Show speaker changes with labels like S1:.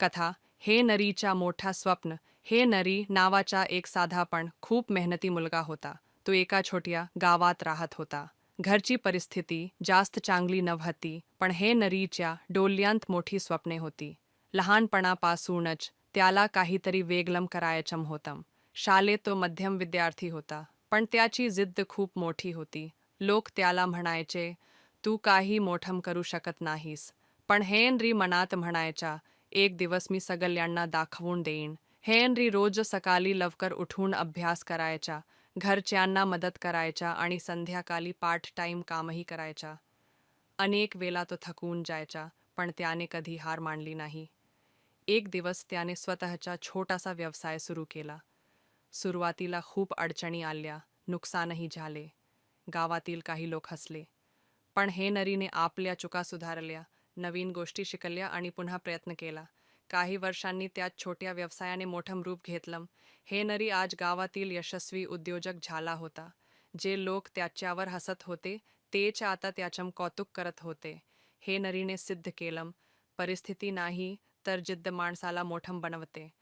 S1: कथा हे नरीच्या मोठा स्वप्न. हे नरी नावाचा एक साधा पण खूप मेहनती मुलगा होता. तो एका छोट्या गावात राहत होता. घरची परिस्थिती जास्त चांगली नव्हती, पण हे नरीच्या डोळ्यांत मोठी स्वप्ने होती. लहानपणापासूनच त्याला काहीतरी वेगळं करायचं होतं. शाळेत तो मध्यम विद्यार्थी होता, पण त्याची जिद्द खूप मोठी होती. लोक त्याला म्हणायचे, तू काही मोठं करू शकत नाहीस. पण हेनरी मनात म्हणायचा, एक दिवस मी सगळ्यांना दाखवून देईन. हेनरी रोज सकाळी लवकर उठून अभ्यास करायचा, घरच्यांना मदत करायचा आणि संध्याकाळी पार्ट टाइम कामही करायचा. अनेक वेळा तो थकून जायचा, पण त्याने कधी हार मानली नाही. एक दिवस त्याने स्वतःचा छोटासा व्यवसाय सुरू केला. सुरुवातीला खूप अडचणी आल्या, नुकसानही झाले. गावातील काही लोक हसले. पण हेनरीने आपल्या चुका सुधारल्या, नवीन गोष्टी शिकल्या आणि पुन्हा प्रयत्न केला. काही वर्षांनी त्या छोट्या व्यवसायाने मोठं रूप घेतलं. हेनरी आज गावातील यशस्वी उद्योजक झाला होता. जे लोक त्याच्यावर हसत होते, तेच आता त्याचं कौतुक करत होते. हेनरीने सिद्ध केलं, परिस्थिती नाही तर जिद्द माणसाला मोठं बनवते.